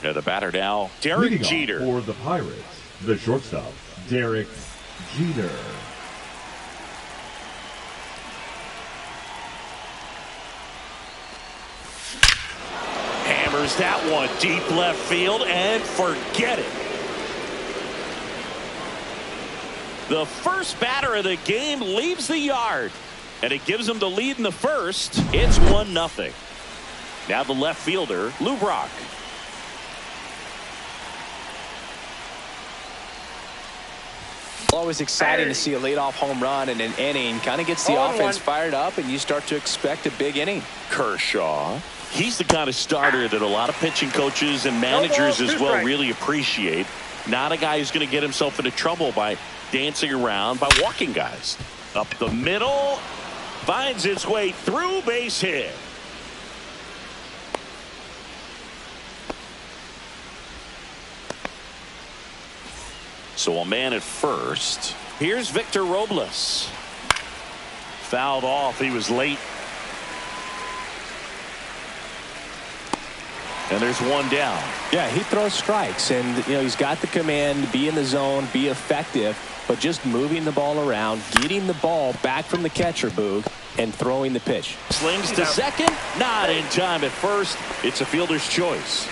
And the batter now, Derek Leading Jeter. off for the Pirates, the shortstop, Derek Jeter. Hammers that one deep left field and forget it. The first batter of the game leaves the yard, and it gives him the lead in the first. It's 1-0. Now the left fielder, Lou Brock. Always exciting to see a leadoff home run in an inning. Kind of gets the offense fired up, and you start to expect a big inning. Kershaw. He's the kind of starter that a lot of pitching coaches and managers as well really appreciate. Not a guy who's going to get himself into trouble by dancing around, by walking guys. Up the middle, finds its way through, base hit. So a man at first. Here's Victor Robles. Fouled off. He was late. And there's one down. Yeah, he throws strikes, and he's got the command to be in the zone, be effective, but just moving the ball around, getting the ball back from the catcher, Boog, and throwing the pitch. Slings to second, not in time at first. It's a fielder's choice.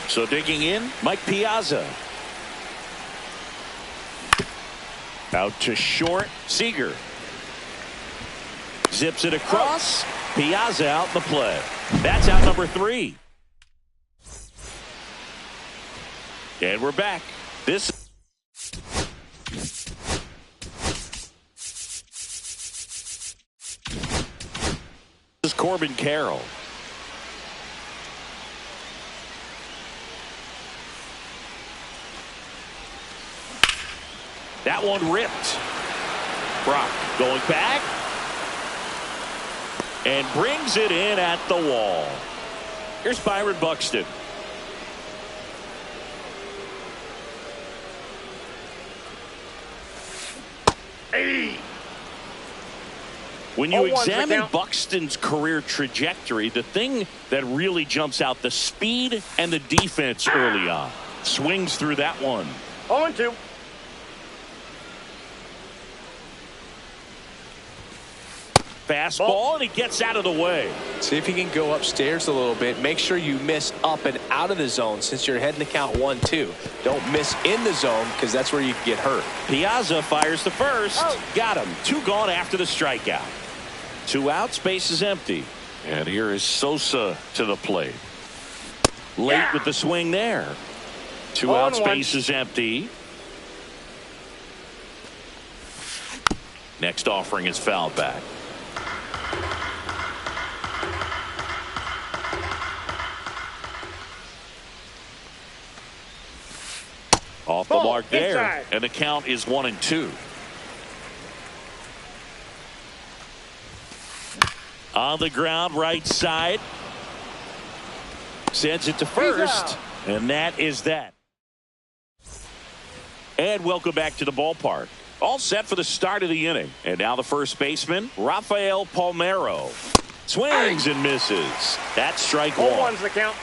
So digging in, Mike Piazza. Out to short, Seager. Zips it across. Piazza out in the play. That's out number 3. And we're back. This is Corbin Carroll. That one ripped. Brock going back. And brings it in at the wall. Here's Byron Buxton. When you examine Buxton's career trajectory, the thing that really jumps out, the speed and the defense early on. Swings through that one. 0-2. Fastball, and he gets out of the way. See if you can go upstairs a little bit. Make sure you miss up and out of the zone since you're heading to count 1-2. Don't miss in the zone because that's where you can get hurt. Piazza fires the first. Got him. 2 gone after the strikeout. 2 outs, base is empty. And here is Sosa to the plate. Late with the swing there. 2 outs, base is empty. Next offering is fouled back. Off the mark there, and the count is 1-2. On the ground, right side. Sends it to first, and that is that. And welcome back to the ballpark. All set for the start of the inning. And now the first baseman, Rafael Palmeiro. Swings and misses. That's strike 1. 0-1's the count.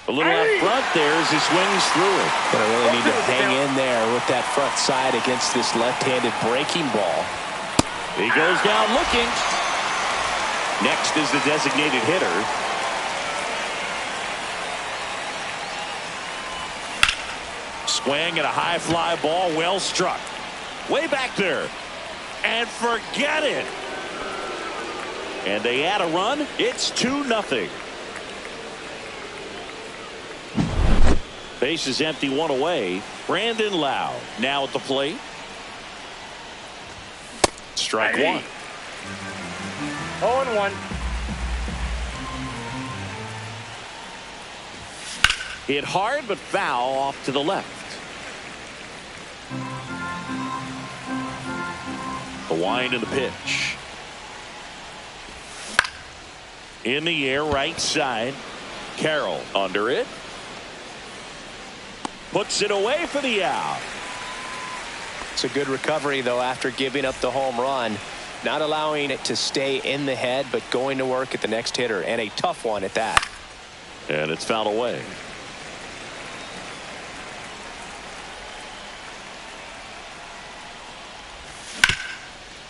A little out front there as he swings through it. Gonna really need to hang in there with that front side against this left-handed breaking ball. He goes down looking. Next is the designated hitter. Swing at a high fly ball, well struck. Way back there. And forget it. And they add a run. It's 2-0. Base is empty, 1 away. Brandon Lau now at the plate. Strike 1. 0-1. Hit hard but foul off to the left. The wind and the pitch. In the air, right side. Carroll under it. Puts it away for the out. It's a good recovery, though, after giving up the home run. not allowing it to stay in the head, but going to work at the next hitter, and a tough one at that. And it's fouled away.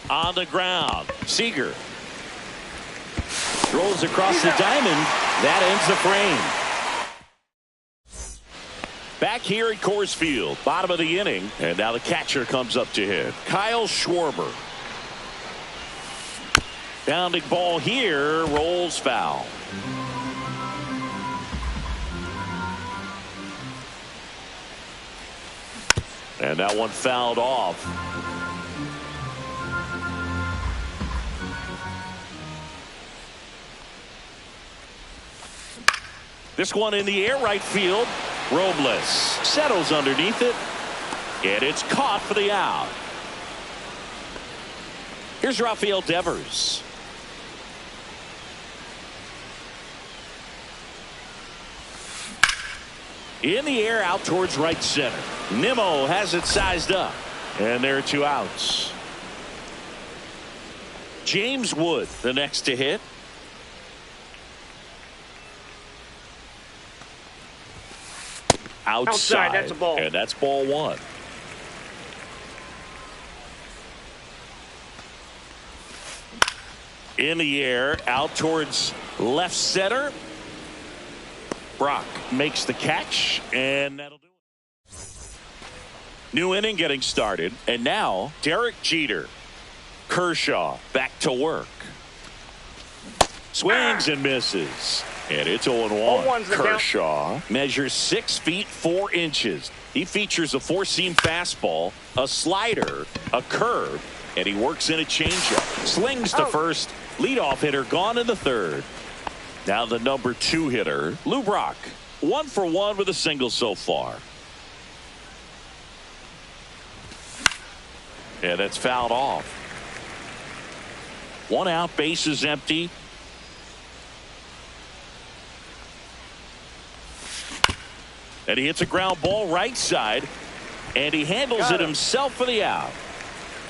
On the ground, Seager throws across the diamond. That ends the frame. Back here at Coors Field, bottom of the inning, and now the catcher comes up to hit. Kyle Schwarber. Bounding ball here, rolls foul. And that one fouled off. This one in the air, right field. Robles settles underneath it, and it's caught for the out. Here's Rafael Devers. In the air, out towards right center. Nimmo has it sized up, and there are 2 outs. James Wood, the next to hit. Outside, that's a ball. And that's ball 1. In the air, out towards left center. Brock makes the catch, and that'll do it. New inning getting started, and now Derek Jeter. Kershaw back to work. Swings and misses. And it's 0-1. Kershaw measures 6 feet 4 inches. He features a 4-seam fastball, a slider, a curve, and he works in a changeup. Slings to first. Leadoff hitter gone in the 3rd. Now the number 2 hitter, Lou Brock. 1 for 1 with a single so far. And that's fouled off. 1 out, bases empty. And he hits a ground ball right side, and he handles it himself for the out.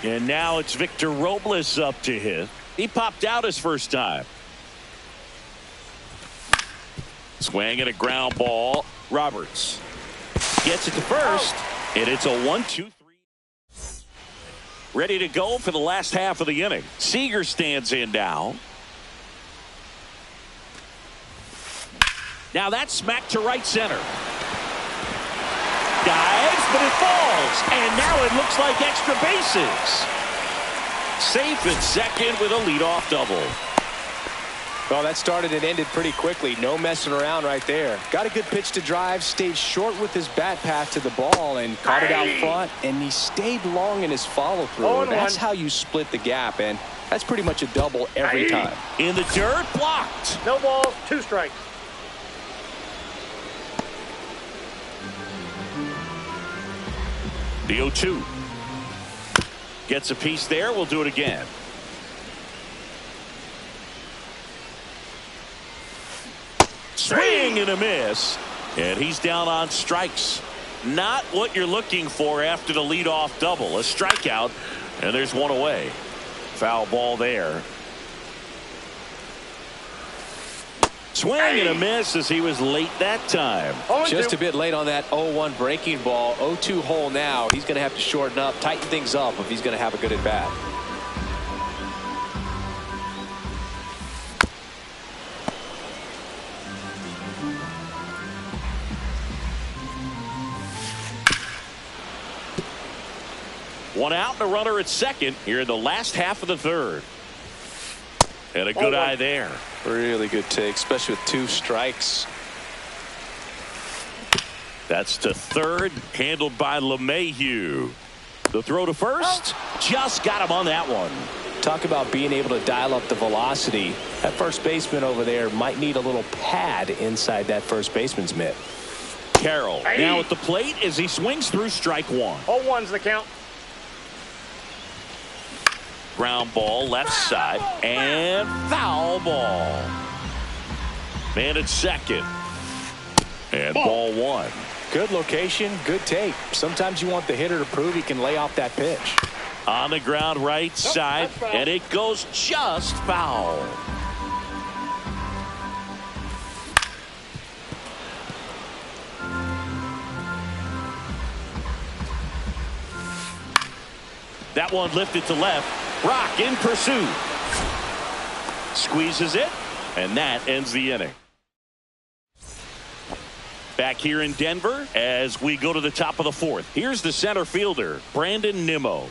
And now it's Victor Robles up to hit. He popped out his first time. Swing and a ground ball. Roberts gets it to first, and it's a 1-2-3. Ready to go for the last half of the inning. Seager stands in now. Now that's smacked to right center. Dives, but it falls, and now it looks like extra bases. Safe at second with a leadoff double. Well, that started and ended pretty quickly. No messing around right there. Got a good pitch to drive, stayed short with his bat path to the ball, and caught it out front, and he stayed long in his follow-through. That's how you split the gap, and that's pretty much a double every time. In the dirt, blocked. No balls, 2 strikes. The 0-2. Gets a piece there. We'll do it again. Swing and a miss. And he's down on strikes. Not what you're looking for after the leadoff double. A strikeout. And there's 1 away. Foul ball there. Swing and a miss as he was late that time. Just a bit late on that 0-1 breaking ball. 0-2 hole now. He's going to have to shorten up, tighten things up if he's going to have a good at bat. One out and a runner at second here in the last half of the 3rd. And a good eye there. Really good take, especially with 2 strikes. That's to 3rd, handled by LeMahieu. The throw to first, just got him on that one. Talk about being able to dial up the velocity. That first baseman over there might need a little pad inside that first baseman's mitt. Carroll now at the plate as he swings through strike 1. 0-1's the count. Ground ball left side and foul ball. Man at second. And ball 1. Good location, good take. Sometimes you want the hitter to prove he can lay off that pitch. On the ground right side, and it goes just foul. That one lifted to left. Rock in pursuit. Squeezes it, and that ends the inning. Back here in Denver as we go to the top of the fourth. Here's the center fielder, Brandon Nimmo.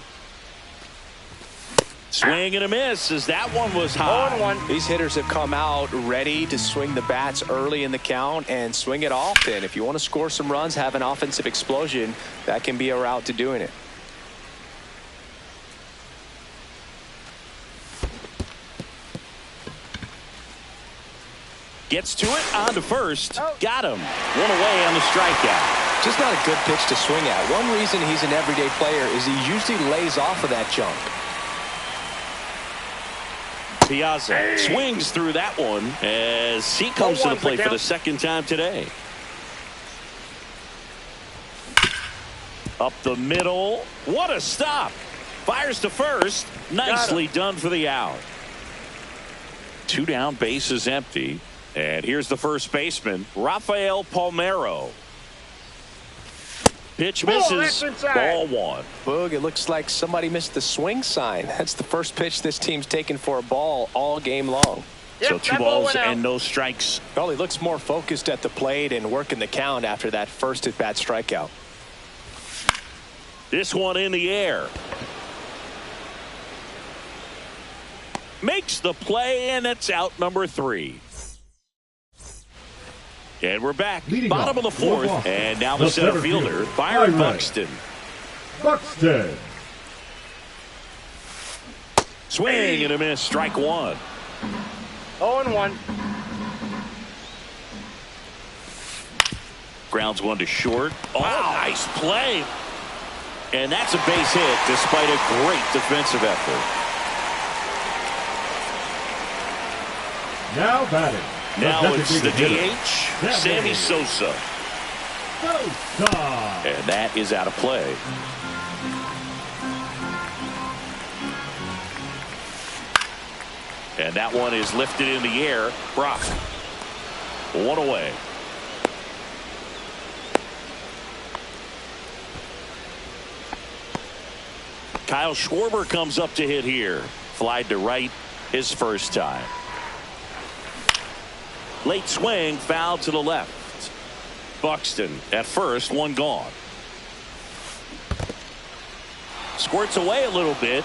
Swing and a miss as that one was high. These hitters have come out ready to swing the bats early in the count and swing it often. If you want to score some runs, have an offensive explosion, that can be a route to doing it. Gets to it on to first. Got him. One away on the strikeout. Just not a good pitch to swing at. One reason he's an everyday player is he usually lays off of that jump. Piazza swings through that one as he comes to the plate for the second time today. Up the middle. What a stop. Fires to first. Nicely done for the out. 2 down, bases empty. And here's the first baseman, Rafael Palmeiro. Pitch misses. Ball 1. Boog, it looks like somebody missed the swing sign. That's the first pitch this team's taken for a ball all game long. So 2 balls and no strikes. Well, he looks more focused at the plate and working the count after that first at-bat strikeout. This one in the air. Makes the play, and it's out number 3. And we're back. Leading Bottom of the fourth. And now the center fielder, Byron Buxton. Buxton. Swing and a miss. Strike 1. 0-1. Grounds one to short. Oh, nice play. And that's a base hit despite a great defensive effort. Now batting. Now it's the DH, Sammy Sosa. And that is out of play. And that one is lifted in the air. Brock. 1 away. Kyle Schwarber comes up to hit here. Flied to right his first time. Late swing, foul to the left. Buxton at first, 1 gone. Squirts away a little bit.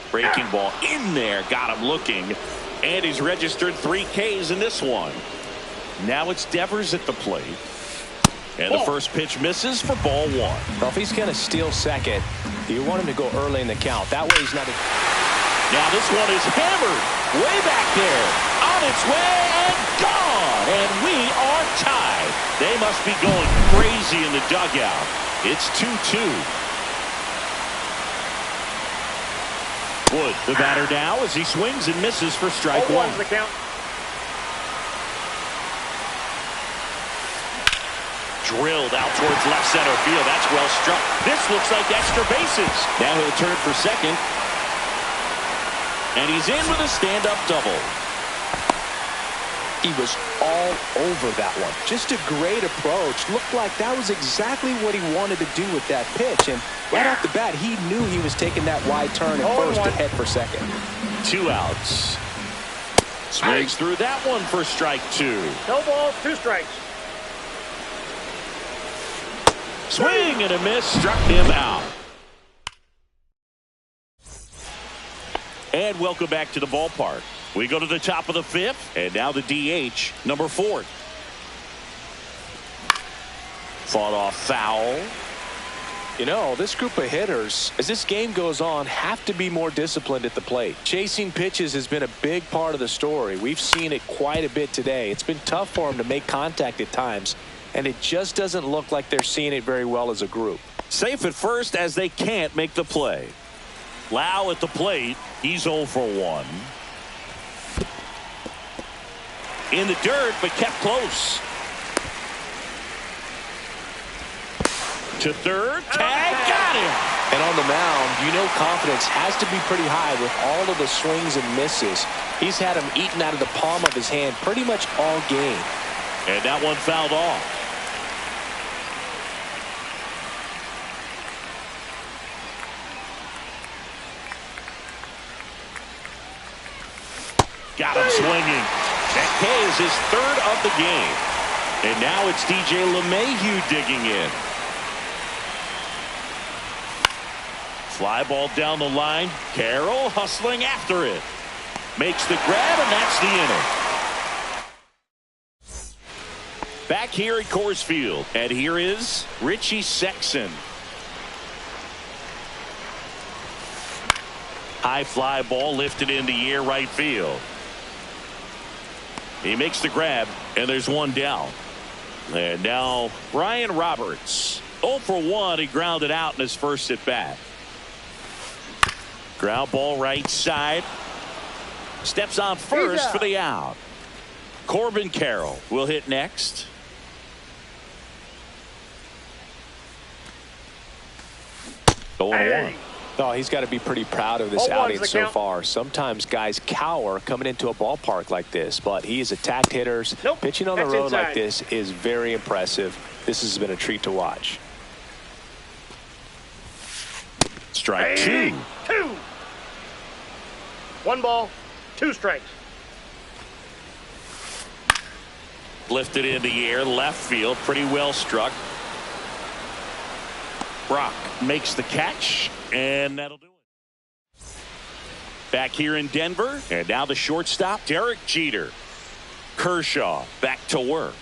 Breaking ball in there, got him looking. And he's registered 3 Ks in this one. Now it's Devers at the plate. And the first pitch misses for ball 1. Well, if he's going to steal second, you want him to go early in the count. That way he's not. Now this one is hammered way back there. On its way and gone. And we are tied. They must be going crazy in the dugout. It's 2-2. Wood, the batter now as he swings and misses for strike 1. The count. Drilled out towards left center field. That's well struck. This looks like extra bases. Now he'll turn for second. And he's in with a stand-up double. He was all over that one. Just a great approach. Looked like that was exactly what he wanted to do with that pitch. And right off the bat, he knew he was taking that wide turn at first to head for second. 2 outs. Swings through that one for strike 2. No balls, 2 strikes. Swing and a miss, struck him out. And welcome back to the ballpark. We go to the top of the 5th, and now the DH, number 4. Fought off foul. You know, this group of hitters, as this game goes on, have to be more disciplined at the plate. Chasing pitches has been a big part of the story. We've seen it quite a bit today. It's been tough for them to make contact at times. And it just doesn't look like they're seeing it very well as a group. Safe at first as they can't make the play. Lau at the plate. He's 0 for 1. In the dirt, but kept close. To third, tag, got him. And on the mound, you know confidence has to be pretty high with all of the swings and misses. He's had them eaten out of the palm of his hand pretty much all game. And that one fouled off. Got him swinging. That K is his third of the game. And now it's DJ LeMahieu digging in. Fly ball down the line. Carroll hustling after it. Makes the grab, and that's the inning. Back here at Coors Field. And here is Richie Sexson. High fly ball lifted in the air right field. He makes the grab, and there's one down. And now Ryan Roberts. 0 for 1. He grounded out in his first at bat. Ground ball right side. Steps on first for the out. Corbin Carroll will hit next. Going 1. Oh, he's got to be pretty proud of this outing so far. Sometimes guys cower coming into a ballpark like this, but he has attacked hitters. Pitching on the road like this is very impressive. This has been a treat to watch. Strike 2. 1 ball, 2 strikes. Lifted in the air, left field, pretty well struck. Brock makes the catch, and that'll do it. Back here in Denver, and now the shortstop, Derek Jeter. Kershaw back to work.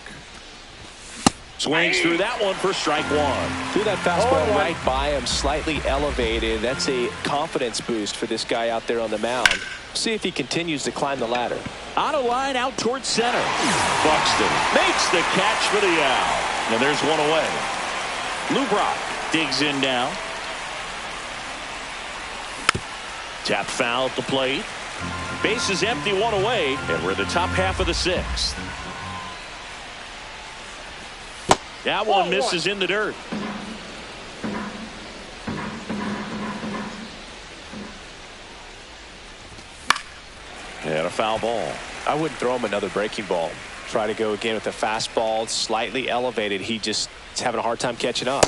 Swings through that one for strike 1. Threw that fastball right by him, slightly elevated. That's a confidence boost for this guy out there on the mound. See if he continues to climb the ladder. On a line out towards center. Buxton makes the catch for the out. And there's one away. Lou Brock digs in now. Tap foul at the plate. Base is empty, 1 away, and we're in the top half of the 6th. That one misses in the dirt. And a foul ball. I wouldn't throw him another breaking ball. Try to go again with the fastball, slightly elevated. He just is having a hard time catching up.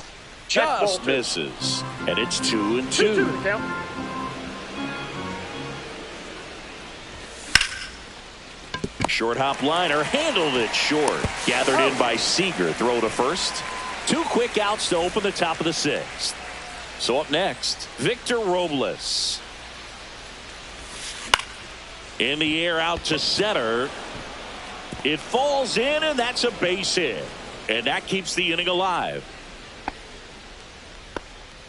Just misses. And it's 2-2. Short hop liner handled it short. Gathered in by Seager. Throw to first. 2 quick outs to open the top of the 6th. So up next, Victor Robles. In the air out to center. It falls in, and that's a base hit. And that keeps the inning alive.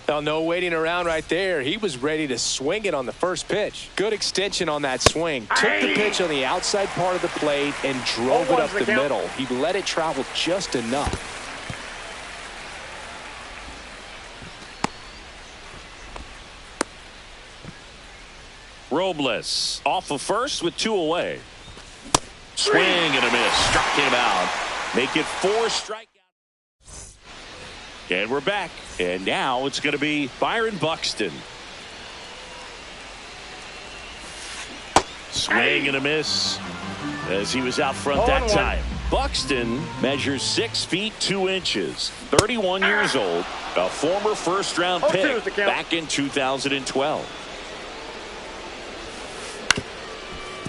Now, no waiting around right there. He was ready to swing it on the first pitch. Good extension on that swing. Took the pitch on the outside part of the plate and drove it up the middle. He let it travel just enough. Robles off of first with 2 away. Swing and a miss. Struck him out. Make it 4 strikeouts. And we're back. And now it's going to be Byron Buxton. Swing and a miss as he was out front that time. Buxton measures 6 feet 2 inches. 31 years old. A former first-round pick back in 2012.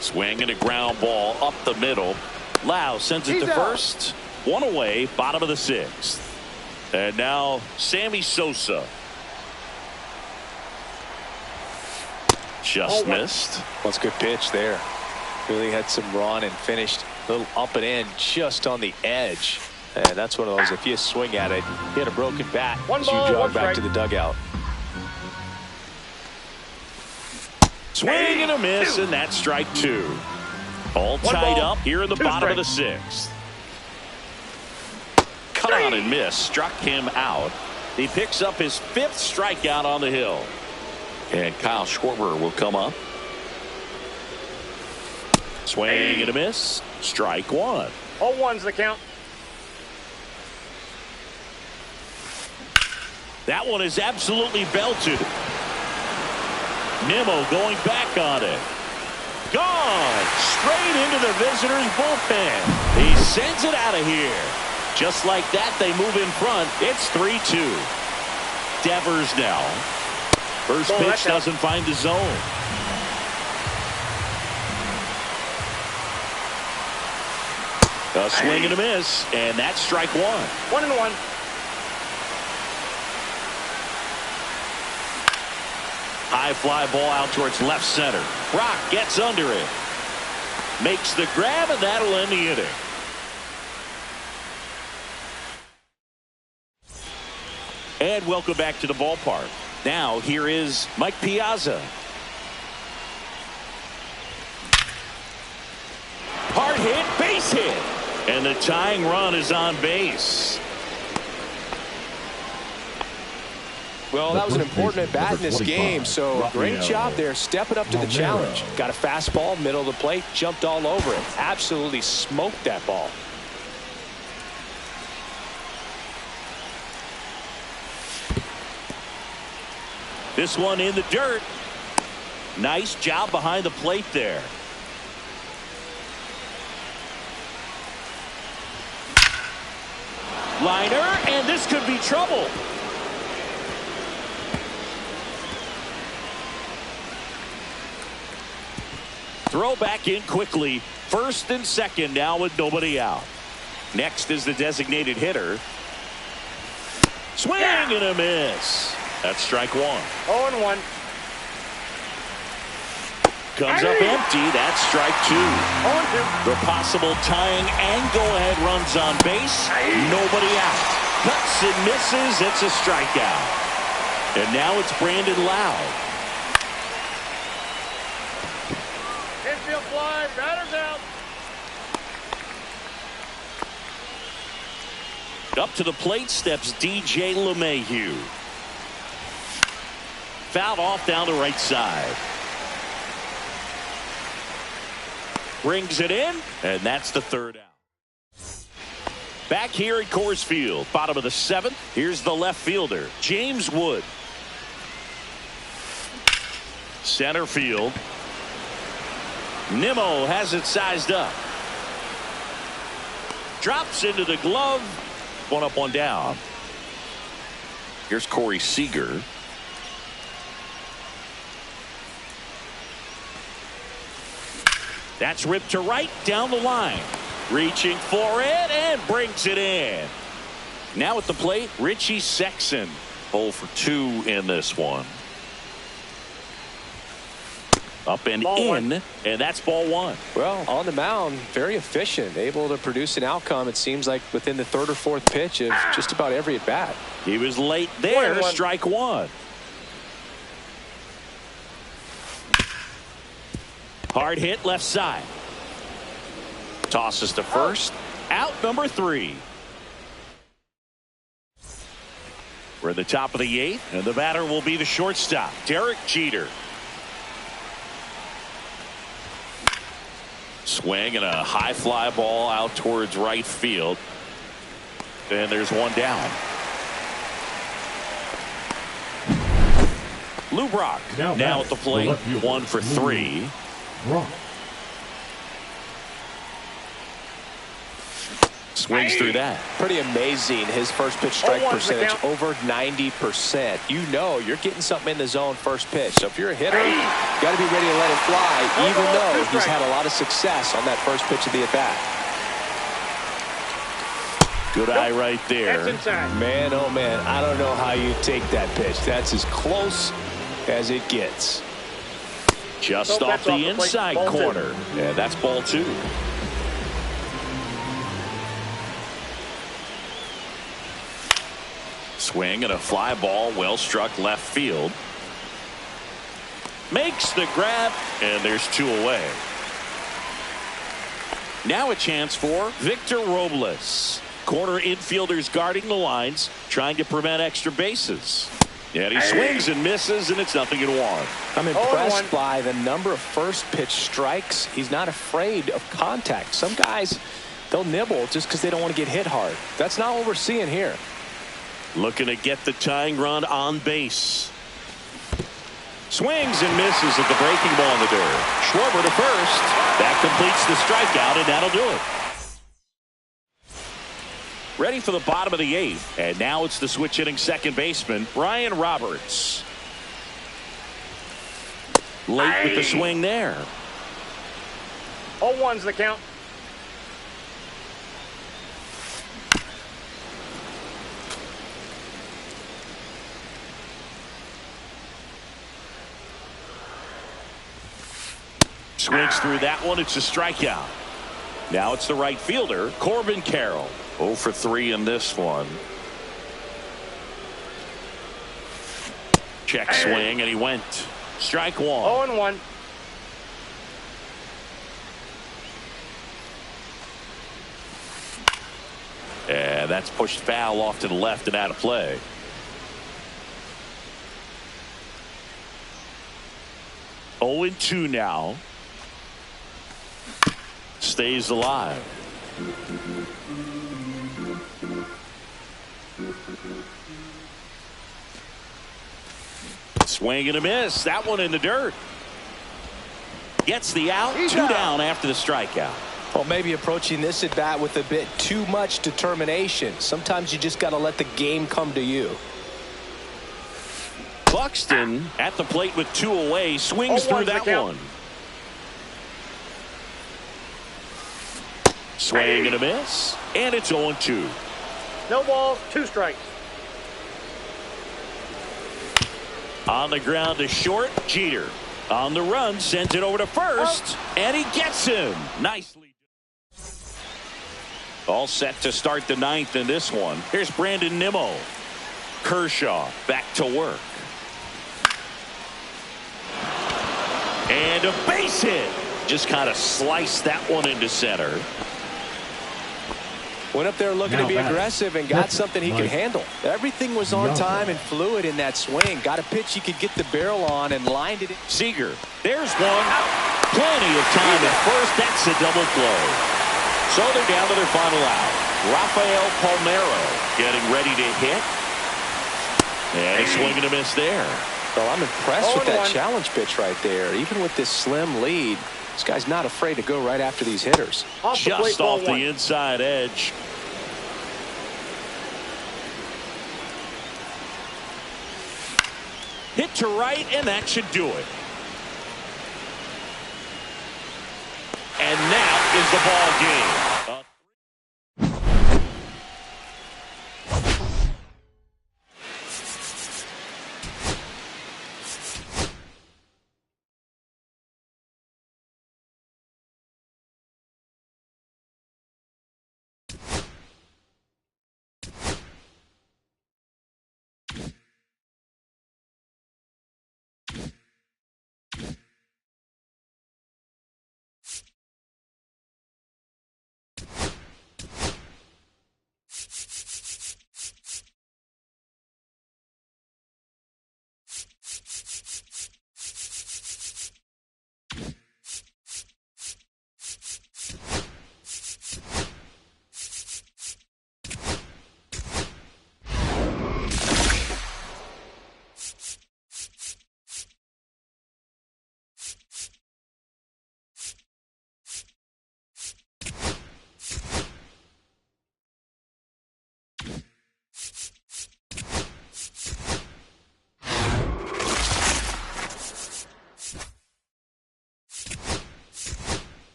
Swing and a ground ball up the middle. Lau sends it to first. 1 away, bottom of the 6th. And now Sammy Sosa. Just missed. That's a good pitch there. Really had some run and finished a little up and in just on the edge. And that's one of those, if you swing at it, you had a broken bat as you jog back to the dugout. Swing and a miss, and that's strike 2. All tied up here in the bottom of the 6th. Cut on and miss. Struck him out. He picks up his 5th strikeout on the hill. And Kyle Schwarber will come up. Swing and a miss. Strike one. All one's the count. That one is absolutely belted. Nimmo going back on it. Gone. Straight into the visitor's bullpen. He sends it out of here. Just like that, they move in front. It's 3-2. Devers now. First pitch doesn't find the zone. A swing and a miss, and that's strike one. 1-1. High fly ball out towards left center. Brock gets under it. Makes the grab, and that'll end the inning. And welcome back to the ballpark. Now here is Mike Piazza. Hard hit, base hit. And the tying run is on base. Well, that was an important at bat in this game, so great job there stepping up to the challenge. Got a fastball, middle of the plate, jumped all over it. Absolutely smoked that ball. This one in the dirt. Nice job behind the plate there. Liner, and this could be trouble. Throw back in quickly. First and second now with nobody out. Next is the designated hitter. Swing and a miss. That's strike one. 0-1. Comes up empty. That's strike two. 0-2. The possible tying and go-ahead runs on base. Nobody out. Cuts and misses. It's a strikeout. And now it's Brandon Lowe. Infield fly. Batter's out. Up to the plate steps DJ LeMahieu. Fouled off down the right side. Brings it in, and that's the third out. Back here at Coors Field, bottom of the seventh. Here's the left fielder, James Wood. Center field. Nimmo has it sized up. Drops into the glove. One up, one down. Here's Corey Seager. That's ripped to right down the line. Reaching for it and brings it in. Now at the plate, Richie Sexson. 0 for 2 in this one. Up and Ball in, one. and that's ball one. Well, on the mound, very efficient, able to produce an outcome, it seems like, within the third or fourth pitch of just about every at bat. He was late there, 1-1. strike one. Hard hit left side. Tosses to first. Out number 3. We're at the top of the 8th, and the batter will be the shortstop, Derek Jeter. Swing and a high fly ball out towards right field. And there's one down. Lou Brock now at the plate. 1 for 3. Brock. Swings through that. Pretty amazing. His first pitch strike 0-1's the percentage count. over 90%. You know you're getting something in the zone first pitch. So if you're a hitter, you got to be ready to let it fly, even though he's had a lot of success on that first pitch of the at bat. Good eye right there. That's inside. Man, oh man, I don't know how you take that pitch. That's as close as it gets. Just So off that's the off the plate. inside Ball corner. Yeah, that's ball 2. Swing and a fly ball well struck left field. Makes the grab, and there's 2 away. Now a chance for Victor Robles. Corner infielders guarding the lines, trying to prevent extra bases. And he swings and misses, and it's 0-1. I'm 0-1. impressed by the number of first pitch strikes. He's not afraid of contact. Some guys, they'll nibble just because they don't want to get hit hard. That's not what we're seeing here. Looking to get the tying run on base. Swings and misses at the breaking ball in the dirt. Schwarber to first. That completes the strikeout, and that'll do it. Ready for the bottom of the 8th. And now it's the switch hitting second baseman, Brian Roberts. Late with the swing there. 0-1's the count. Swings through that one. It's a strikeout. Now it's the right fielder, Corbin Carroll. 0 for 3 in this one. Check swing, and he went. Strike 1. 0-1. And that's pushed foul off to the left and out of play. Oh and 2 now. Stays alive. Swing and a miss. That one in the dirt. Gets the out. He's 2 out. down after the strikeout. Well, maybe approaching this at bat with a bit too much determination. Sometimes you just got to let the game come to you. Buxton at the plate with 2 away. Swings 0-1's through the that count. one. Swing and a miss. And it's 0-2. No balls, 2 strikes. On the ground to short, Jeter. On the run, sends it over to first, and he gets him. Nicely. All set to start the 9th in this one. Here's Brandon Nimmo. Kershaw back to work. And a base hit. Just kind of sliced that one into center. Went up there looking Now to be back. aggressive and got Next, something he could Mike. handle. Everything was on No. time and fluid in that swing. Got a pitch he could get the barrel on and lined it in. Seager. There's one. Plenty of time at first. That's a double play. So they're down to their final out. Rafael Palmeiro getting ready to hit. And a swing and a miss there. Well, I'm impressed with that 0-1. challenge pitch right there. Even with this slim lead, this guy's not afraid to go right after these hitters. Off the plate, Just ball off the 1. inside edge. Hit to right, and that should do it. And that is the ball game.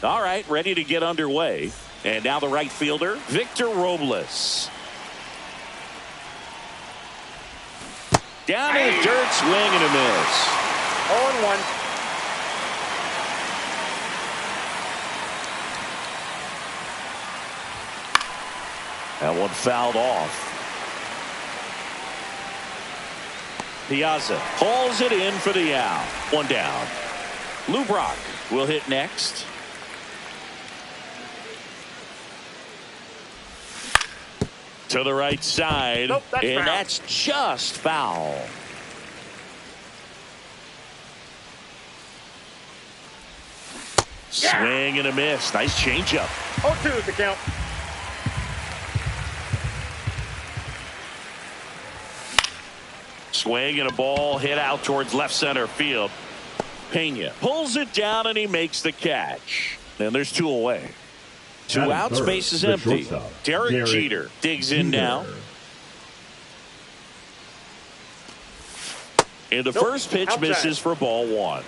All right, ready to get underway. And now the right fielder, Victor Robles. Down in the dirt, swing and a miss. 0-1. That one fouled off. Piazza pulls it in for the out. One down. Lou Brock will hit next. To the right side. Nope, that's and foul. that's just foul. Yeah. Swing and a miss. Nice changeup. 0-2 is the count. Swing and a ball hit out towards left center field. Pena pulls it down and he makes the catch. And there's two away. Two Batting outs, third, base is the empty. shortstop, Derek Jeter digs in now. And the first pitch outside. misses for ball one.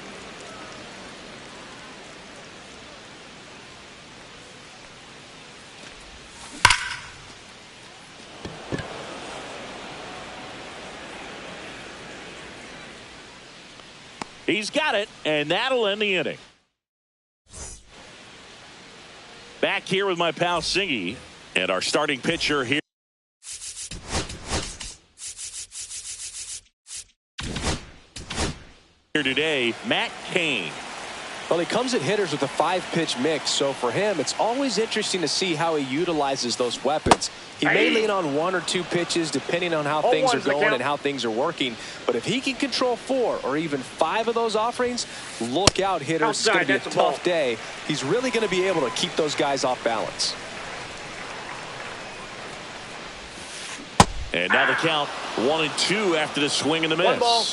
He's got it, and that'll end the inning. Back here with my pal Singy and our starting pitcher here. Here today, Matt Cain. Well, he comes at hitters with a 5-pitch mix, so for him, it's always interesting to see how he utilizes those weapons. He may lean on 1 or 2 pitches depending on how things are going and how things are working. But if he can control 4 or even 5 of those offerings, look out, hitters. It's going to be a tough day. He's really going to be able to keep those guys off balance. And now the count 1-2 after the swing and the miss. 1 ball,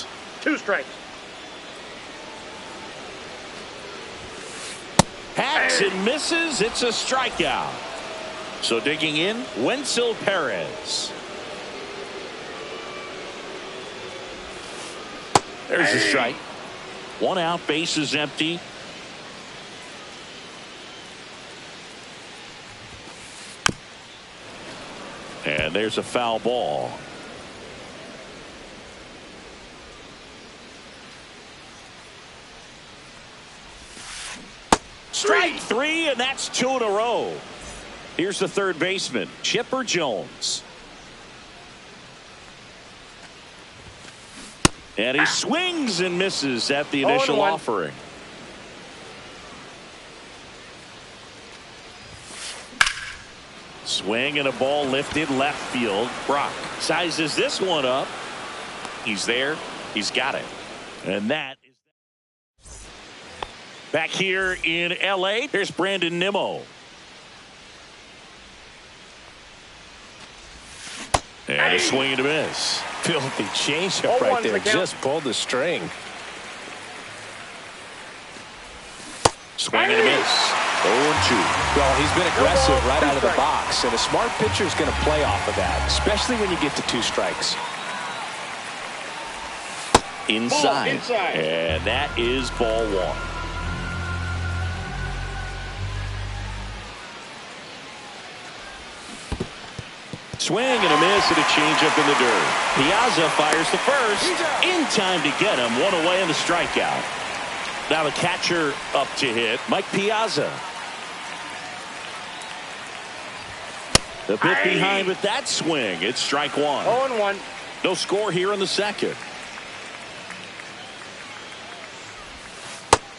2 strikes. Hacks and misses. It's a strikeout. So digging in, Wenzel Perez. There's the strike. 1 out, base is empty. And there's a foul ball. Strike 3, and that's 2 in a row. Here's the third baseman, Chipper Jones. And he swings and misses at the initial offering. Swing and a ball lifted left field. Brock sizes this one up. He's there. He's got it. And that is back here in L.A. Here's Brandon Nimmo. And a swing and a miss. Filthy changeup right there. Just pulled the string. Swing and a miss. 0-2. Well, he's been aggressive right out of the box, and a smart pitcher is going to play off of that, especially when you get to 2 strikes. Inside. And that is ball 1. Swing and a miss and a changeup in the dirt. Piazza fires the first. In time to get him. 1 away in the strikeout. Now the catcher up to hit, Mike Piazza. The bit behind with that swing. It's strike 1. 0-1. No score here in the second.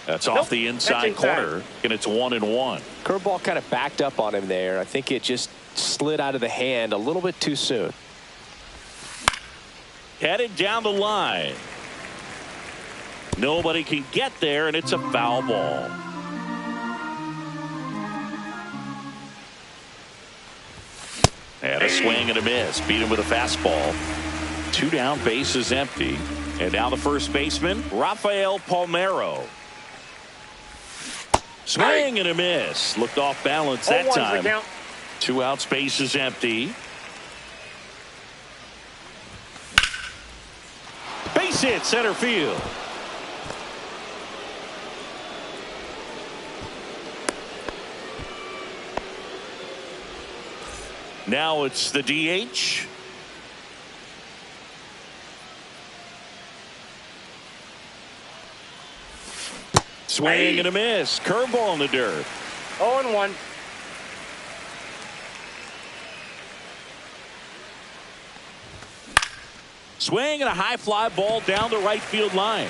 That's off the inside corner, and it's 1-1. Curveball kind of backed up on him there. I think it just slid out of the hand a little bit too soon. Headed down the line. Nobody can get there, and it's a foul ball. And a swing and a miss. Beat him with a fastball. 2 down, base is empty. And now the first baseman, Rafael Palmeiro. Swing and a miss. Looked off balance that time. 2 outs, base is empty. Base hit, center field. Now it's the DH. Swing and a miss. Curveball in the dirt. 0-1. Swing and a high fly ball down the right field line.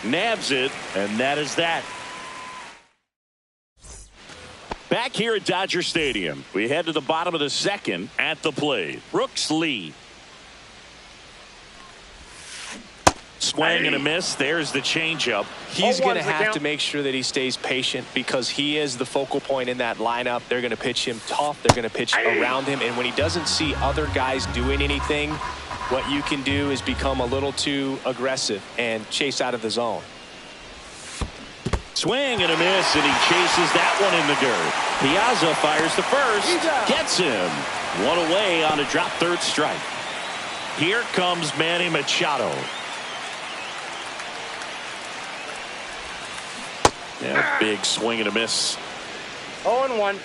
Nabs it, and that is that. Back here at Dodger Stadium, we head to the bottom of the second at the plate. Brooks lead. Swing and a miss. There's the changeup. He's going to have to make sure that he stays patient because he is the focal point in that lineup. They're going to pitch him tough. They're going to pitch around him. And when he doesn't see other guys doing anything, what you can do is become a little too aggressive and chase out of the zone. Swing and a miss, and he chases that one in the dirt. Piazza fires the first. Gets him. One away on a drop third strike. Here comes Manny Machado. Yeah, big swing and a miss. 0-1.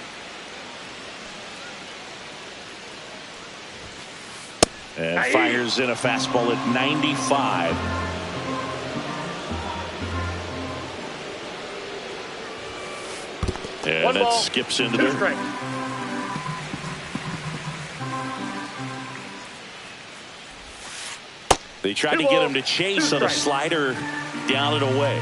And fires in a fastball at 95. And that skips into the dirt. They tried to get him to chase on a slider down and away.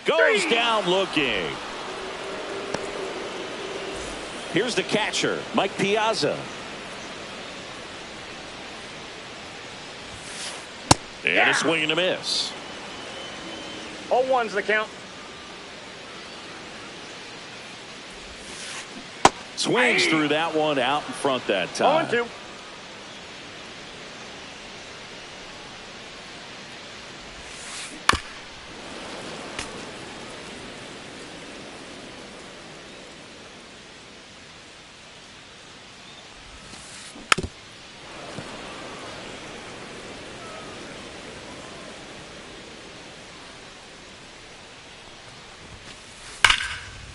Goes down looking. Here's the catcher, Mike Piazza. And a swing and a miss. 0-1's the count. Swings through that one out in front that time. 0-2.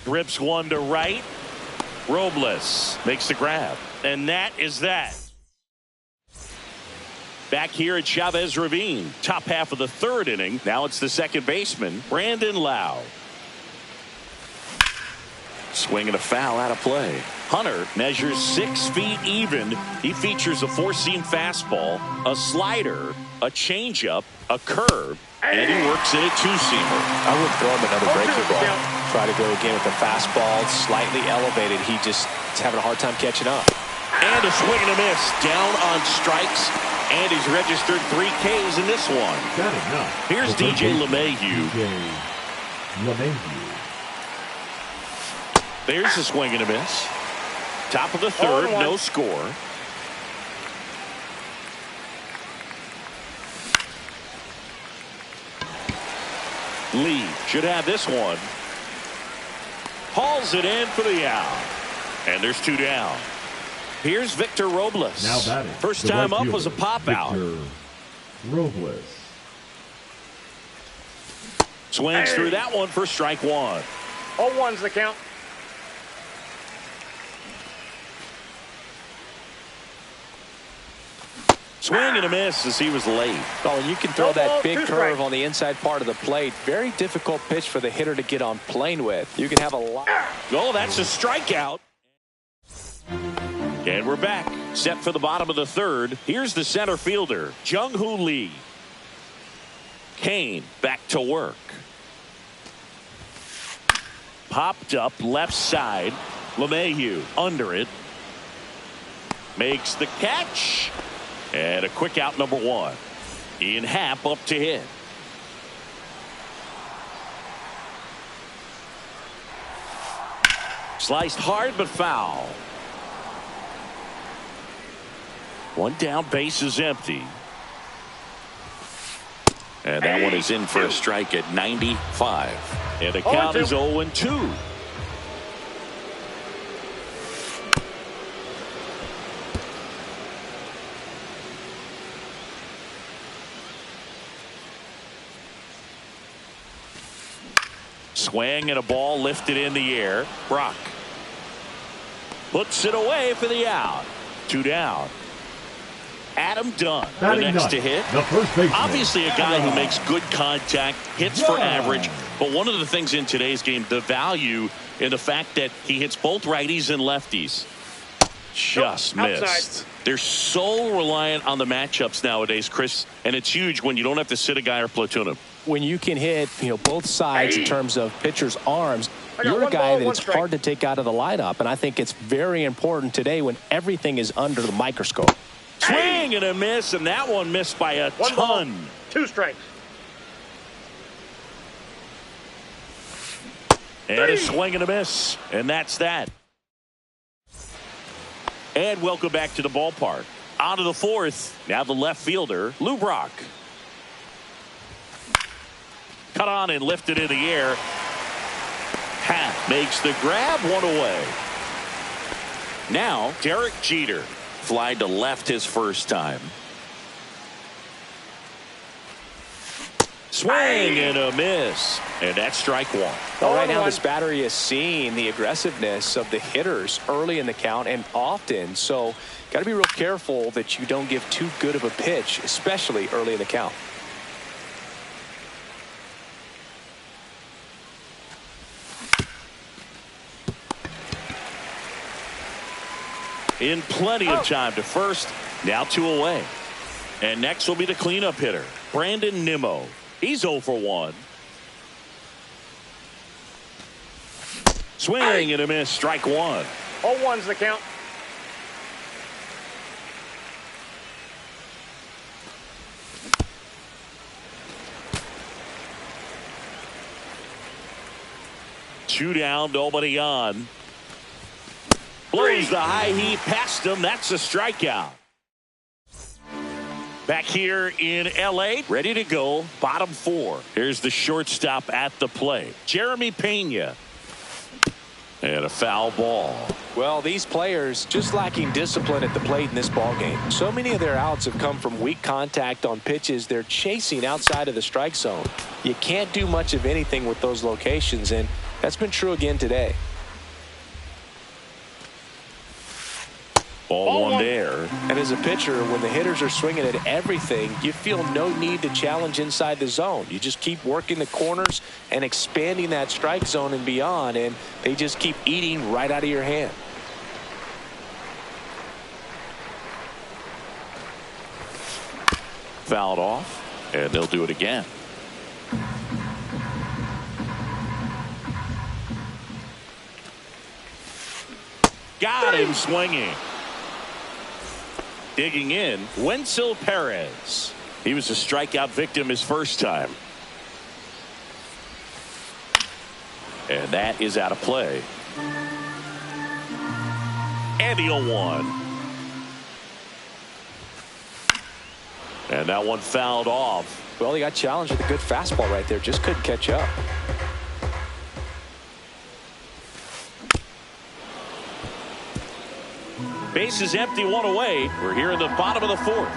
Rips one to right. Robles makes the grab. And that is that. Back here at Chavez Ravine. Top half of the third inning. Now it's the second baseman, Brandon Lau. Swing and a foul out of play. Hunter measures 6 feet even. He features a four-seam fastball, a slider, a changeup, a curve, and he works in a two-seamer. I would throw him another breaking ball. Try to go again with the fastball, slightly elevated. He just is having a hard time catching up. And a swing and a miss. Down on strikes. And he's registered 3 Ks in this one. Got enough. Here's DJ LeMahieu. There's a swing and a miss. Top of the third, no score. Lee should have this one. Hauls it in for the out. And there's 2 down. Here's Victor Robles. Now batting. First time up was a pop out. Robles. Swings through that one for strike 1. 0-1's the count. Swing and a miss as he was late. Oh, and you can throw that big curve on the inside part of the plate. Very difficult pitch for the hitter to get on plane with. You can have a lot. Oh, that's a strikeout. And we're back. Set for the bottom of the third. Here's the center fielder, Jung-Hoo Lee. Kane back to work. Popped up left side. LeMahieu under it. Makes the catch. And a quick out, number 1. Ian Happ up to hit. Sliced hard but foul. 1 down, base is empty. And that one is in for a strike at 95. And the count is 0-2. Swing and a ball lifted in the air. Brock puts it away for the out. 2 down. Adam Dunn, the next to hit. The first baseman. Obviously a guy who makes good contact, hits for average, but one of the things in today's game, the value in the fact that he hits both righties and lefties. Just missed. Outside. They're so reliant on the matchups nowadays, Chris, and it's huge when you don't have to sit a guy or platoon him. When you can hit, both sides in terms of pitchers' arms, you're a guy that it's hard to take out of the lineup, and I think it's very important today when everything is under the microscope. Swing and a miss, and that one missed by a ton. Ball, 2 strikes. And a swing and a miss, and that's that. And welcome back to the ballpark. On to the 4th. Now the left fielder, Lou Brock. Cut on and lifted in the air. Happ makes the grab, 1 away. Now Derek Jeter. Fly to left his first time. Swing and a miss. And that's strike 1. Well, right now this battery is seeing the aggressiveness of the hitters early in the count and often. So got to be real careful that you don't give too good of a pitch, especially early in the count. In plenty of time to first. Now 2 away. And next will be the cleanup hitter, Brandon Nimmo. He's 0 for 1. Swing and a miss, strike 1. 0-1's the count. Two down, nobody on. Blows the high heat past him. That's a strikeout. Back here in L.A., ready to go. Bottom 4. Here's the shortstop at the plate, Jeremy Pena. And a foul ball. Well, these players just lacking discipline at the plate in this ballgame. So many of their outs have come from weak contact on pitches they're chasing outside of the strike zone. You can't do much of anything with those locations, and that's been true again today. Ball 1 there. And as a pitcher, when the hitters are swinging at everything, you feel no need to challenge inside the zone. You just keep working the corners and expanding that strike zone and beyond, and they just keep eating right out of your hand. Fouled off, and they'll do it again. Got him swinging. Digging in, Wenzel Perez. He was a strikeout victim his first time. And that is out of play. And the 0-1. And that one fouled off. Well, he got challenged with a good fastball right there. Just couldn't catch up. Base is empty, 1 away. We're here in the bottom of the 4th.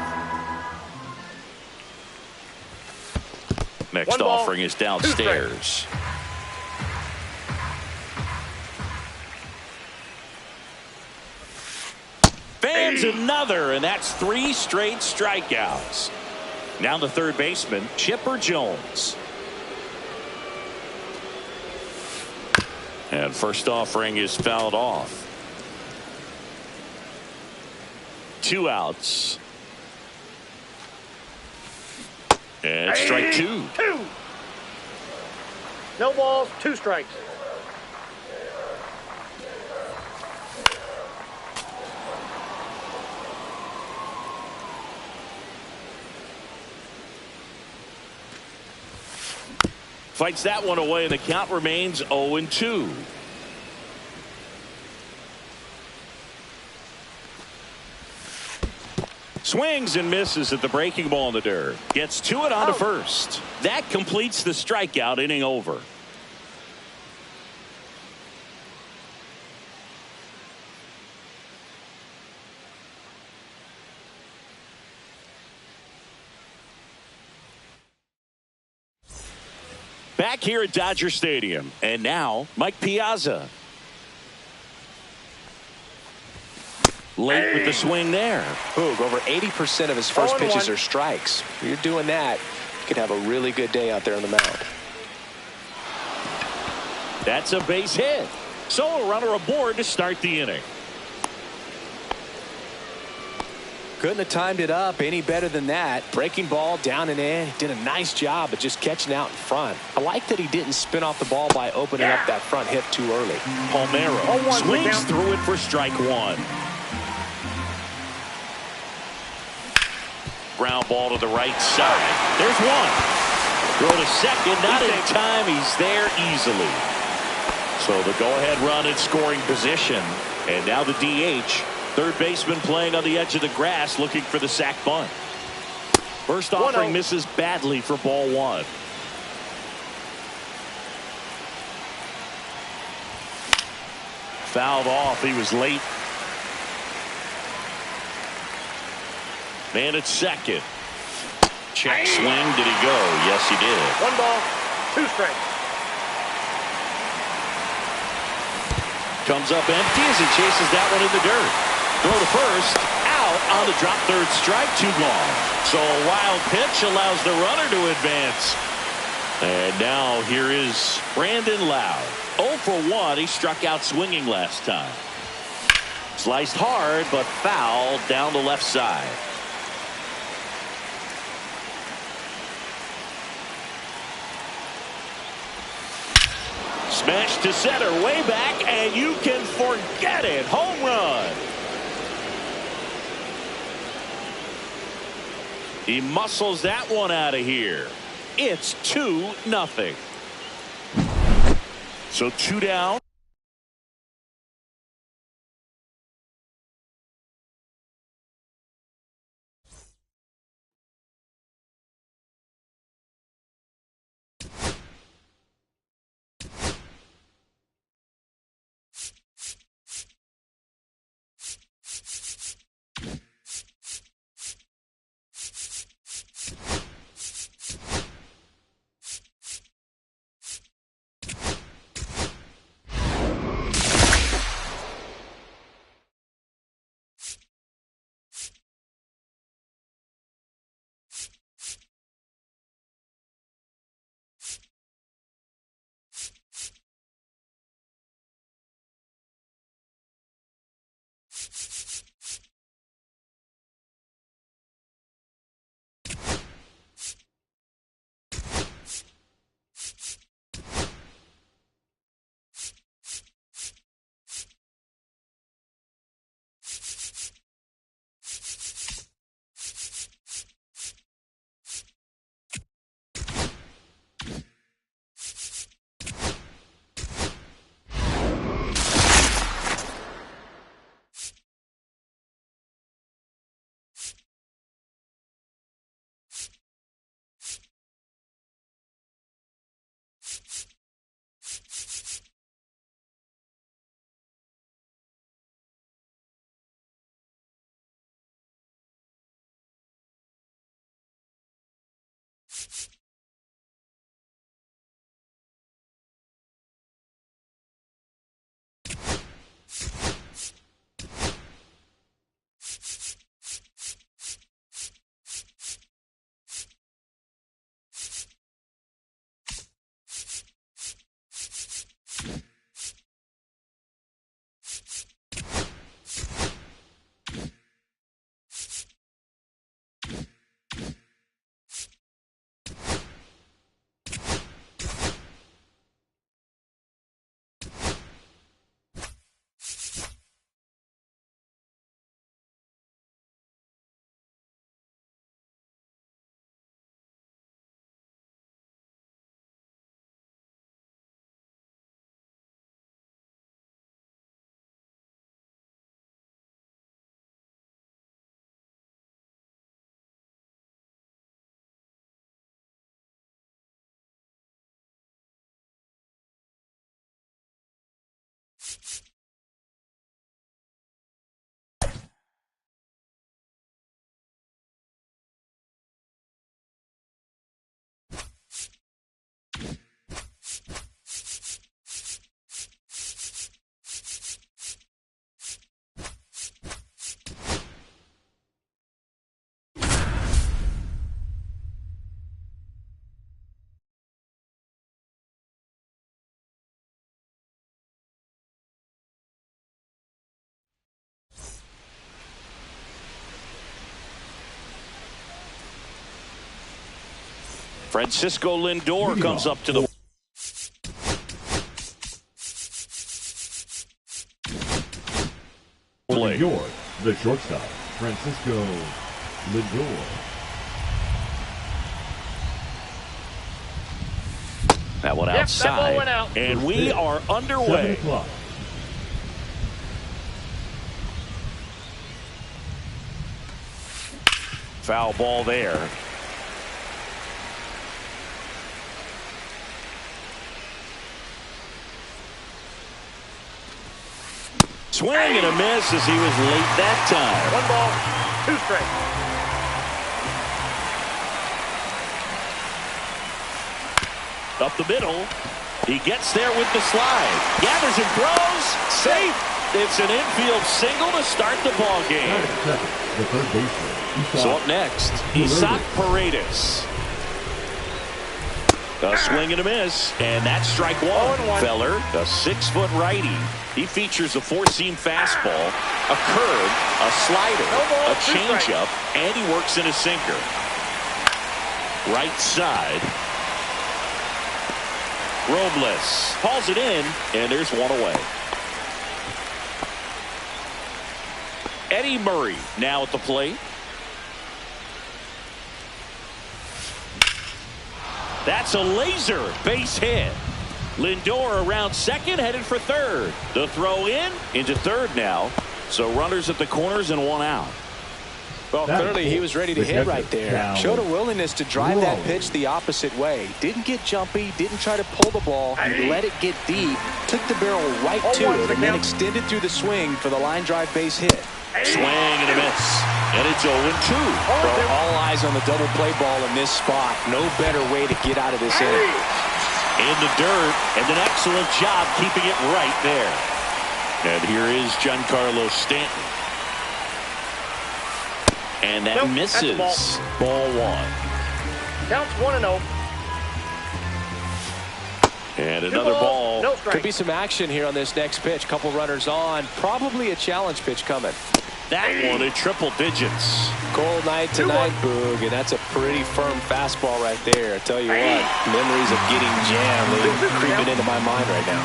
Next offering is downstairs. Fans another, and that's 3 straight strikeouts. Now the third baseman, Chipper Jones. And first offering is fouled off. 2 outs. And strike 2. 2. No balls, 2 strikes. Fights that one away, and the count remains 0-2. Swings and misses at the breaking ball in the dirt. Gets to it on to first. That completes the strikeout, inning over. Back here at Dodger Stadium. And now, Mike Piazza. Late with the swing there. Boog, over 80% of his first 0-1. pitches are strikes. If you're doing that, you could have a really good day out there on the mound. That's a base hit. So a runner aboard to start the inning. Couldn't have timed it up any better than that. Breaking ball down and in. He did a nice job of just catching out in front. I like that he didn't spin off the ball by opening up that front hip too early. Palmeiro 0-1 swings through it for strike one. Ground ball to the right side. There's one. Throw to second, not in time. He's there easily. So the go-ahead run in scoring position. And now the DH. Third baseman playing on the edge of the grass looking for the sac bunt. First offering misses badly for ball one. Fouled off. He was late. Man at second. Check swing. Did he go? Yes, he did. 1 ball, 2 strikes. Comes up empty as he chases that one in the dirt. Throw to first. Out on the drop third strike. 2 gone. So a wild pitch allows the runner to advance. And now here is Brandon Lowe. 0 for 1. He struck out swinging last time. Sliced hard but fouled down the left side. Smash to center, way back, and you can forget it. Home run. He muscles that one out of here. It's 2-0. So 2 down. Francisco Lindor comes up to the For New York, the shortstop, Francisco Lindor. That one Yep, outside. that ball went out. And we are 7 underway. o'clock. Foul ball there. Swing and a miss as he was late that time. 1 ball, 2 strikes. Up the middle. He gets there with the slide. Gathers and throws. Safe. It's an infield single to start the ball game. Second, the third baseman. So up next, Isaac Paredes. A swing and a miss, and that's strike one. 0-1. Feller, a 6-foot righty. He features a 4-seam fastball, a curve, a slider, No ball, a 2 strikes. changeup, and he works in a sinker. Right side. Robles hauls it in, and there's one away. Eddie Murray now at the plate. That's a laser base hit. Lindor around second, headed for third. The throw in into third now. So runners at the corners and one out. Well, clearly he was ready to hit right there. Showed a willingness to drive that pitch the opposite way. Didn't get jumpy, didn't try to pull the ball. He let it get deep, took the barrel right to it, and then extended through the swing for the line drive base hit. Swing and a miss. And it's 0-2. Well, all eyes on the double play ball in this spot. No better way to get out of this inning. In the dirt, and an excellent job keeping it right there. And here is Giancarlo Stanton. And that Nope, misses. that's a Ball one. Counts 1-0. And 2 another balls, ball. no Could strikes. be some action here on this next pitch. Couple runners on. Probably a challenge pitch coming. That one in triple digits. Cold night tonight, Boog, and that's a pretty firm fastball right there. I tell you what, memories of getting jammed are creeping into my mind right now.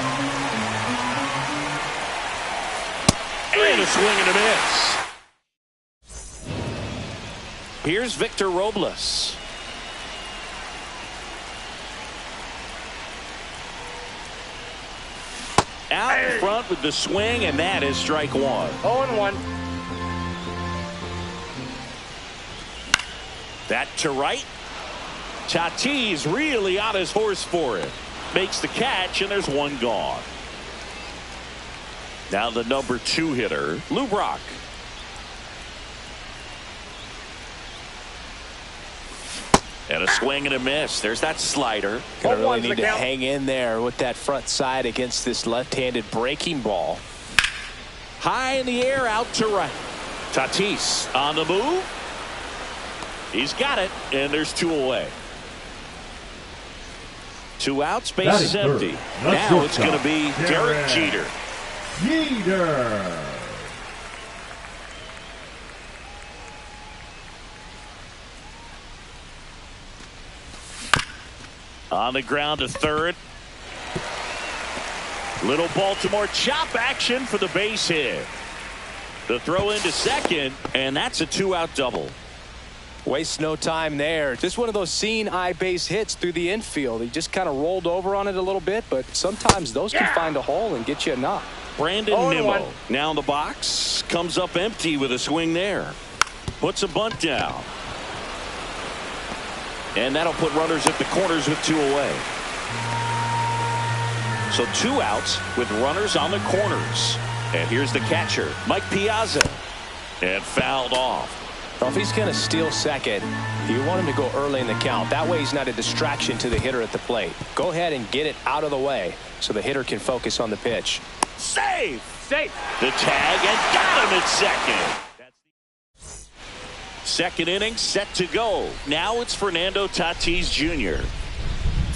And a swing and a miss. Here's Victor Robles. Out in front with the swing, and that is strike one. 0-1. That to right. Tatis really on his horse for it. Makes the catch, and there's one gone. Now the number 2 hitter, Lou Brock. And a swing and a miss. There's that slider. Gonna really 0-1's need the to count. hang in there with that front side against this left-handed breaking ball. High in the air, out to right. Tatis on the move. He's got it, and there's 2 away. 2 outs, base is empty. Now it's going to be Derek Jeter. Jeter. On the ground to third. Little Baltimore chop action for the base hit. The throw into second, and that's a 2-out double. Waste no time there. Just one of those seeing eye base hits through the infield. He just kind of rolled over on it a little bit, but sometimes those can find a hole and get you a knock. Brandon 0-1. Nimmo now in the box. Comes up empty with a swing there. Puts a bunt down. And that'll put runners at the corners with 2 away. So 2 outs with runners on the corners. And here's the catcher, Mike Piazza. And fouled off. Well, if he's going to steal second, you want him to go early in the count. That way he's not a distraction to the hitter at the plate. Go ahead and get it out of the way so the hitter can focus on the pitch. Save. Safe. The tag, and got him at second. Second inning set to go. Now it's Fernando Tatis Jr.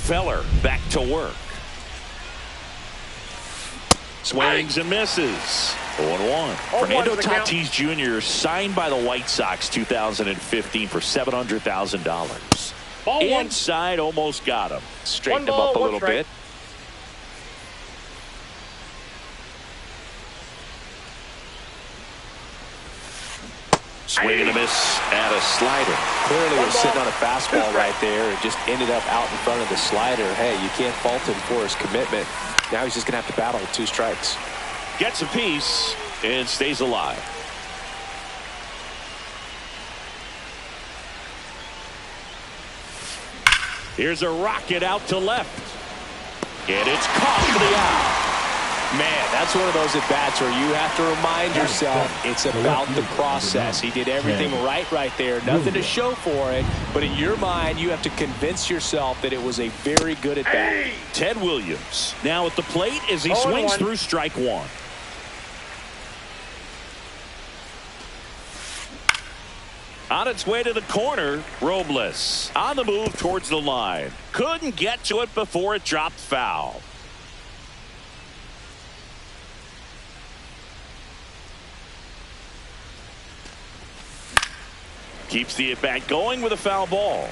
Feller back to work. Swings and misses. 0-1. Fernando to the count. Tatis Jr. signed by the White Sox 2015 for $700,000. Ball one. Inside, almost got him. Straighten One him up a ball, one little strike. bit. Swing and a miss at a slider. Clearly One was ball, sitting on a two fastball strikes. right there and just ended up out in front of the slider. Hey, you can't fault him for his commitment. Now he's just going to have to battle with 2 strikes. Gets a piece and stays alive. Here's a rocket out to left. And it's caught for the out. Man, that's one of those at-bats where you have to remind yourself it's about the process. He did everything right there. Nothing to show for it. But in your mind, you have to convince yourself that it was a very good at-bat. Ted Williams now at the plate as he 0-1. swings through strike one. On its way to the corner, Robles on the move towards the line. Couldn't get to it before it dropped foul. Keeps the at-bat going with a foul ball.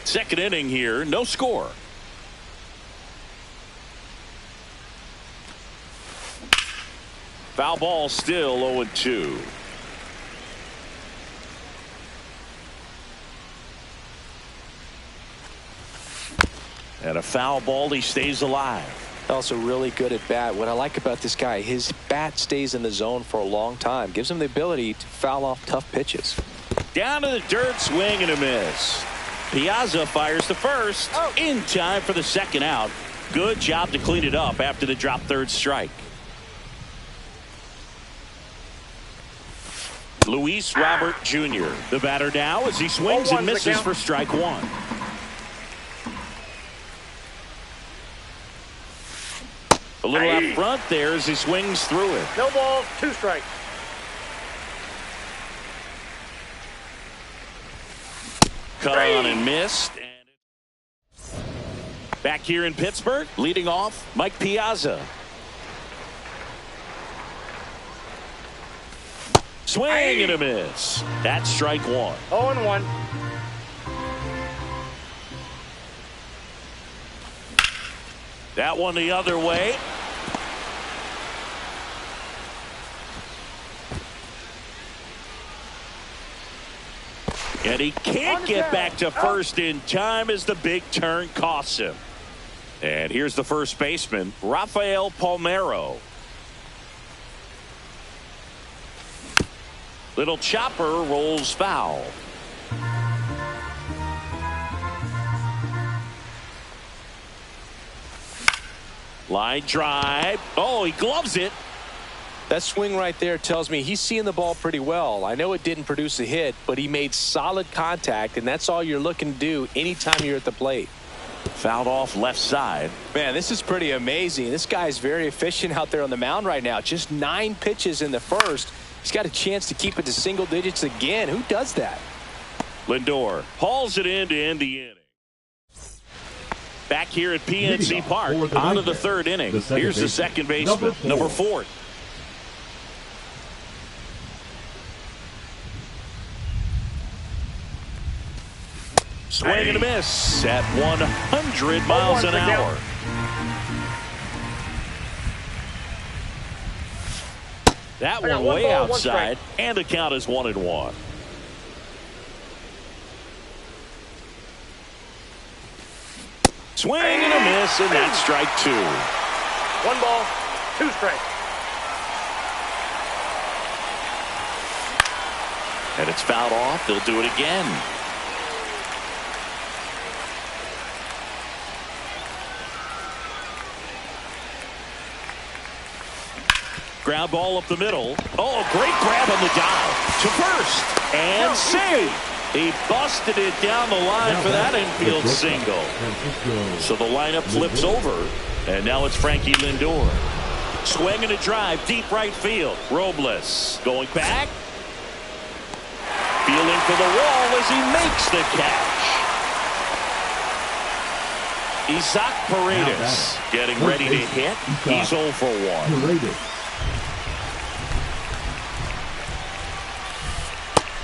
Second inning here, no score. Foul ball still 0-2. And a foul ball, he stays alive. Also really good at bat. What I like about this guy, his bat stays in the zone for a long time. Gives him the ability to foul off tough pitches. Down to the dirt, swing and a miss. Piazza fires to first in time for the second out. Good job to clean it up after the drop third strike. Luis Robert Jr. the batter now as he swings and 0-1 the misses count. for strike one. A little up front there as he swings through it. No balls, 2 strikes. Cut on and missed. And back here in Pittsburgh, leading off, Mike Piazza. Swing and a miss. That's strike one. 0-1. That one the other way. And he can't get back to first in time as the big turn costs him. And here's the first baseman, Rafael Palmeiro. Little chopper rolls foul. Line drive. Oh, he gloves it. That swing right there tells me he's seeing the ball pretty well. I know it didn't produce a hit, but he made solid contact, and that's all you're looking to do anytime you're at the plate. Fouled off left side. Man, this is pretty amazing. This guy is very efficient out there on the mound right now. Just 9 pitches in the first. He's got a chance to keep it to single digits again. Who does that? Lindor hauls it in to end the inning. Back here at PNC Park, on to the third inning. Here's the second baseman, number 4. Swing and a miss at 100 miles an hour. That one way outside, and the count is 1-1. Swing and a miss, and that's strike 2. 1 ball, 2 strikes. And it's fouled off. They'll do it again. Ground ball up the middle. Oh, great grab on the dive to first and save. He busted it down the line for that infield single. So the lineup flips over, and now it's Frankie Lindor. Swing and a drive, deep right field. Robles going back. Feeling for the wall as he makes the catch. Isaac Paredes getting ready to hit. He's 0 for 1.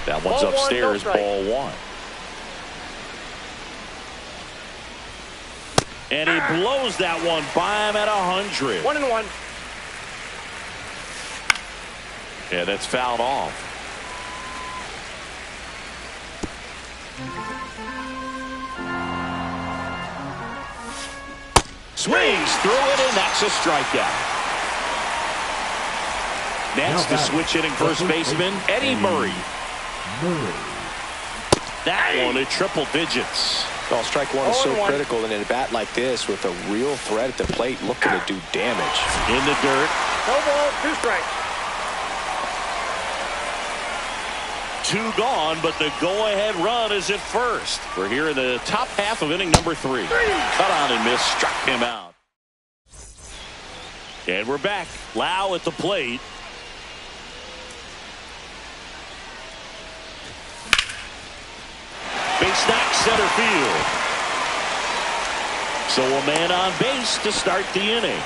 That one's upstairs, ball 1. And he blows that one by him at 100. 1-1. Yeah, that's fouled off. Swings through it, and that's a strikeout. Next, the switch hitting first baseman, Eddie Murray. That one at triple digits. Well, strike one is so critical in a bat like this with a real threat at the plate looking to do damage. In the dirt. No ball, 2 strikes. 2 gone, but the go-ahead run is at first. We're here in the top half of inning number 3. Cut on and miss, struck him out. And we're back. Lau at the plate. Base knock center field. So a man on base to start the inning.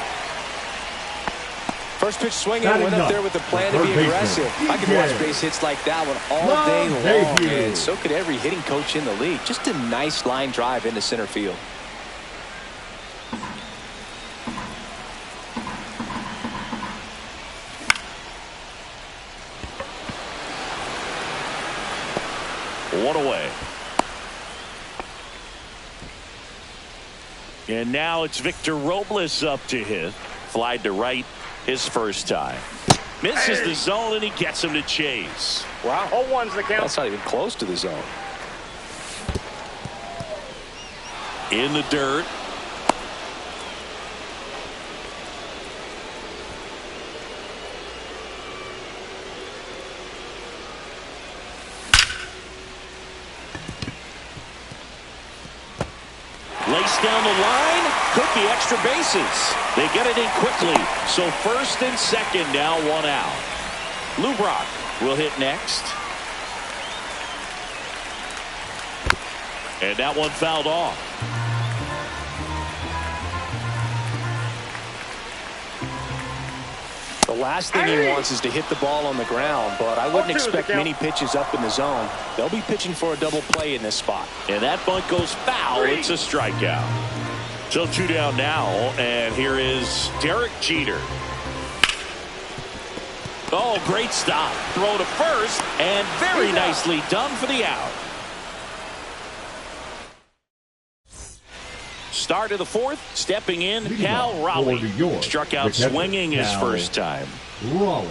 First pitch swinging, went up there with the plan to be aggressive. I could watch base hits like that one all day long, and so could every hitting coach in the league. Just a nice line drive into center field. One away. And now it's Victor Robles up to hit. Fly to right his first time. Misses the zone, and he gets him to chase. Wow. 0-1's the count. That's not even close to the zone. In the dirt. Lace down the line, could be extra bases. They get it in quickly, so first and second now, 1 out. Lou Brock will hit next. And that one fouled off. The last thing he wants is to hit the ball on the ground, but I wouldn't expect many pitches up in the zone. They'll be pitching for a double play in this spot. And that bunt goes foul. It's a strikeout. So 2 down now, and here is Derek Jeter. Oh, great stop. Throw to first, and very nicely done for the out. Start of the 4th, stepping in, Cal Raleigh. Struck out swinging his first time. Raleigh.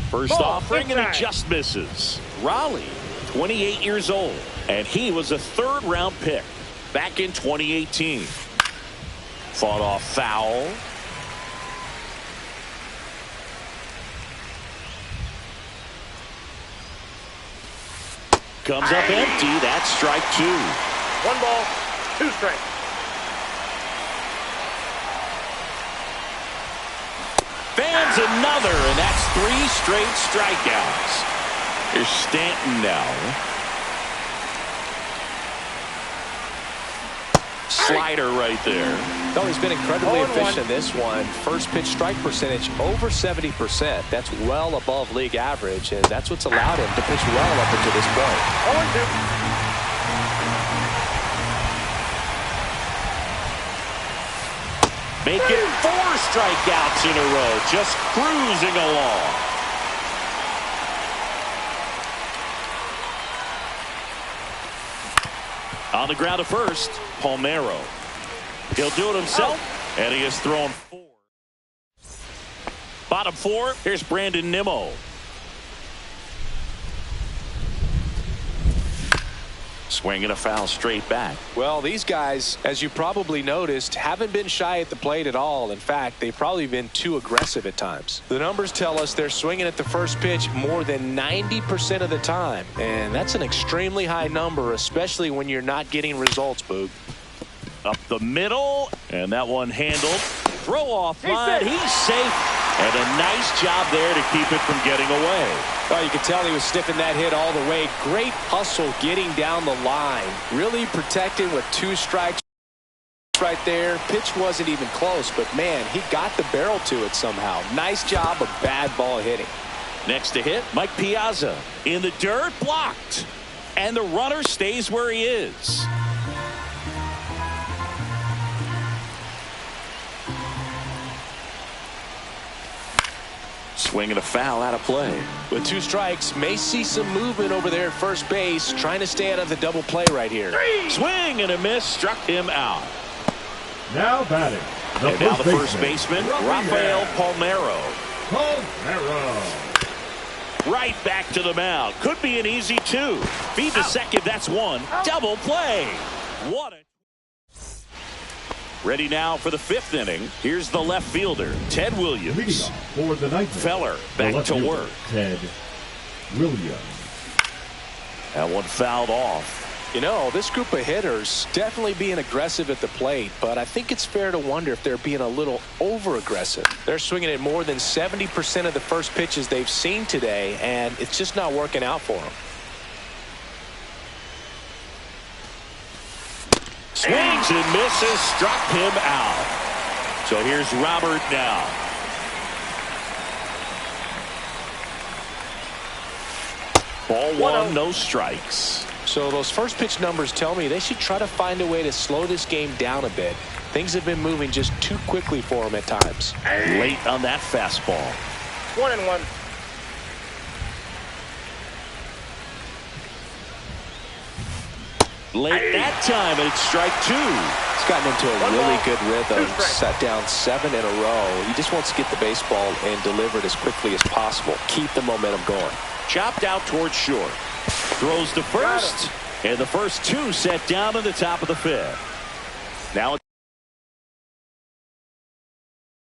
First offering, and he just misses. Raleigh, 28 years old, and he was a 3rd-round pick back in 2018. Fought off foul. Comes up empty. That's strike 2. 1 ball, 2 strikes. Fans another, and that's 3 straight strikeouts. Here's Stanton now. Slider right there. No, he's been incredibly efficient in this one. First pitch strike percentage over 70%. That's well above league average, and that's what's allowed him to pitch well up until this point. 0-2. Making 4 strikeouts in a row, just cruising along. On the ground to first, Palmeiro. He'll do it himself, and he has thrown 4. Bottom 4, here's Brandon Nimmo. Swinging a foul straight back. Well, these guys, as you probably noticed, haven't been shy at the plate at all. In fact, they've probably been too aggressive at times. The numbers tell us they're swinging at the first pitch more than 90% of the time. And that's an extremely high number, especially when you're not getting results, Boog. Up the middle, and that one handled. Throw off line, he's safe. And a nice job there to keep it from getting away. Oh, you could tell he was sniffing that hit all the way. Great hustle getting down the line. Really protected with 2 strikes right there. Pitch wasn't even close, but man, he got the barrel to it somehow. Nice job of bad ball hitting. Next to hit, Mike Piazza. In the dirt, blocked. And the runner stays where he is. Swinging a foul out of play. With 2 strikes, may see some movement over there at first base, trying to stay out of the double play right here. Swing and a miss, struck him out. Now batting. And now the first baseman, Rafael Palmeiro. Right back to the mound. Could be an easy 2. Feed to second, that's 1. Double play. What a... Ready now for the 5th inning. Here's the left fielder, Ted Williams. For the ninth Feller back to work. Ted Williams. That one fouled off. You know, this group of hitters definitely being aggressive at the plate, but I think it's fair to wonder if they're being a little over-aggressive. They're swinging at more than 70% of the first pitches they've seen today, and it's just not working out for them. Swings and misses, struck him out. So here's Robert now. Ball 1, no strikes. So those first pitch numbers tell me they should try to find a way to slow this game down a bit. Things have been moving just too quickly for them at times. Late on that fastball. 1-1. Late that time, and it's strike 2. He's gotten into a really good rhythm, set down 7 in a row. He just wants to get the baseball and deliver it as quickly as possible. Keep the momentum going. Chopped out towards short. Throws to first, and the first 2 set down in the top of the 5th. Now